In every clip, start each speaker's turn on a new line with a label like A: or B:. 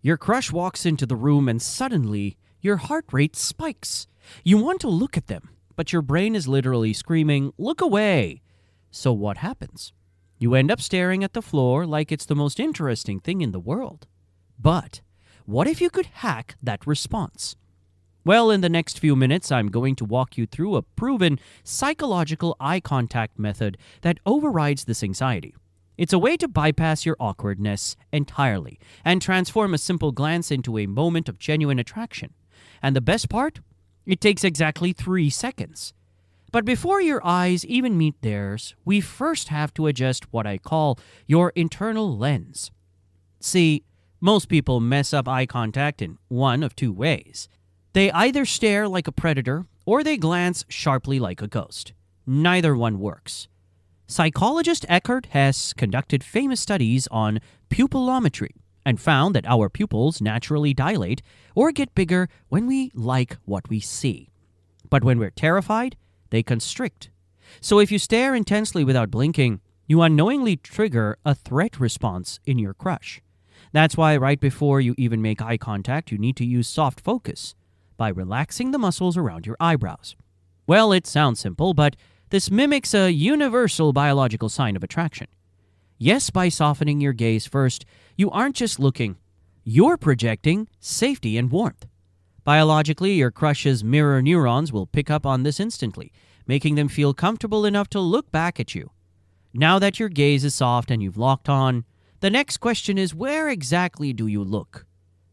A: Your crush walks into the room and suddenly your heart rate spikes. You want to look at them, but your brain is literally screaming, "Look away!" So what happens? You end up staring at the floor like it's the most interesting thing in the world. But what if you could hack that response? Well, in the next few minutes, I'm going to walk you through a proven psychological eye contact method that overrides this anxiety. It's a way to bypass your awkwardness entirely and transform a simple glance into a moment of genuine attraction. And the best part? It takes exactly 3 seconds. But before your eyes even meet theirs, we first have to adjust what I call your internal lens. See, most people mess up eye contact in one of 2 ways. They either stare like a predator or they glance sharply like a ghost. Neither one works. Psychologist Eckhard Hess conducted famous studies on pupillometry and found that our pupils naturally dilate or get bigger when we like what we see. But when we're terrified, they constrict. So if you stare intensely without blinking, you unknowingly trigger a threat response in your crush. That's why right before you even make eye contact, you need to use soft focus by relaxing the muscles around your eyebrows. Well, it sounds simple, but this mimics a universal biological sign of attraction. Yes, by softening your gaze first, you aren't just looking, you're projecting safety and warmth. Biologically, your crush's mirror neurons will pick up on this instantly, making them feel comfortable enough to look back at you. Now that your gaze is soft and you've locked on, the next question is, where exactly do you look?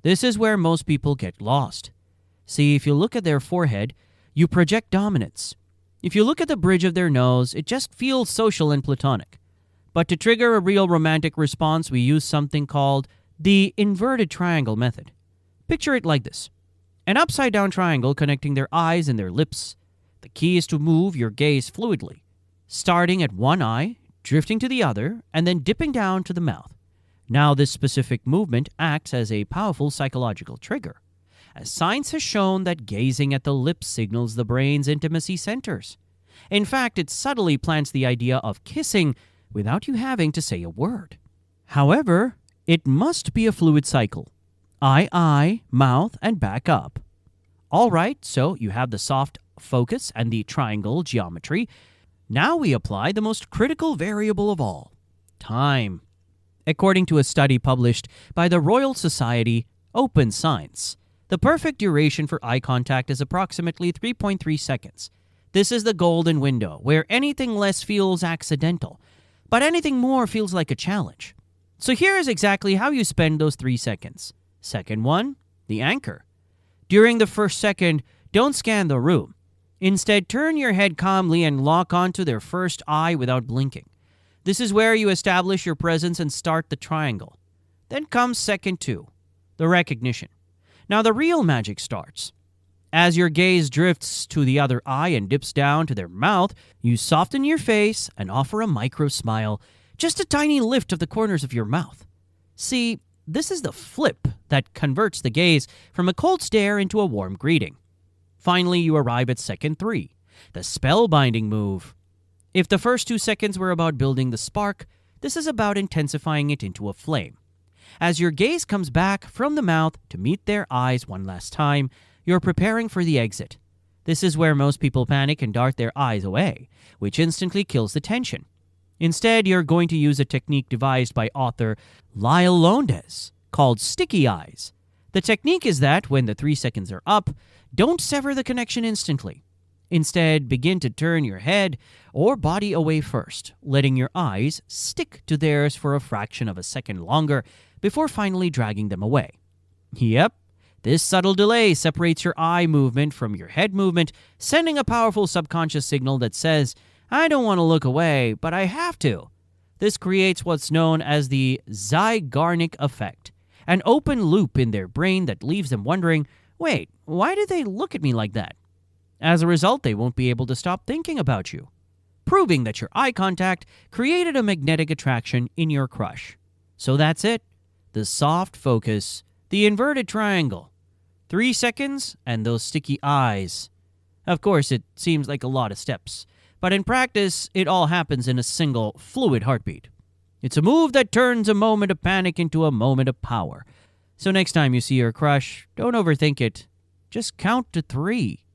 A: This is where most people get lost. See, if you look at their forehead, you project dominance. If you look at the bridge of their nose, it just feels social and platonic. But to trigger a real romantic response, we use something called the inverted triangle method. Picture it like this: an upside-down triangle connecting their eyes and their lips. The key is to move your gaze fluidly, starting at one eye, drifting to the other, and then dipping down to the mouth. Now, this specific movement acts as a powerful psychological trigger, as science has shown that gazing at the lips signals the brain's intimacy centers. In fact, it subtly plants the idea of kissing without you having to say a word. However, it must be a fluid cycle. Eye, mouth, and back up. All right, so you have the soft focus and the triangle geometry. Now we apply the most critical variable of all: time. According to a study published by the Royal Society, Open Science, the perfect duration for eye contact is approximately 3.3 seconds. This is the golden window, where anything less feels accidental, but anything more feels like a challenge. So here is exactly how you spend those 3 seconds. Second one, the anchor. During the first second, don't scan the room. Instead, turn your head calmly and lock onto their first eye without blinking. This is where you establish your presence and start the triangle. Then comes second 2, the recognition. Now the real magic starts. As your gaze drifts to the other eye and dips down to their mouth, you soften your face and offer a micro smile, just a tiny lift of the corners of your mouth. See, this is the flip that converts the gaze from a cold stare into a warm greeting. Finally, you arrive at second 3, the spellbinding move. If the first 2 seconds were about building the spark, this is about intensifying it into a flame. As your gaze comes back from the mouth to meet their eyes one last time, you're preparing for the exit. This is where most people panic and dart their eyes away, which instantly kills the tension. Instead, you're going to use a technique devised by author Lyle Lowndes called sticky eyes. The technique is that when the 3 seconds are up, don't sever the connection instantly. Instead, begin to turn your head or body away first, letting your eyes stick to theirs for a fraction of a second longer before finally dragging them away. Yep, this subtle delay separates your eye movement from your head movement, sending a powerful subconscious signal that says, "I don't want to look away, but I have to." This creates what's known as the Zeigarnik effect, an open loop in their brain that leaves them wondering, wait, why did they look at me like that? As a result, they won't be able to stop thinking about you, proving that your eye contact created a magnetic attraction in your crush. So that's it. The soft focus, the inverted triangle, 3 seconds, and those sticky eyes. Of course, it seems like a lot of steps, but in practice, it all happens in a single, fluid heartbeat. It's a move that turns a moment of panic into a moment of power. So next time you see your crush, don't overthink it. Just count to 3.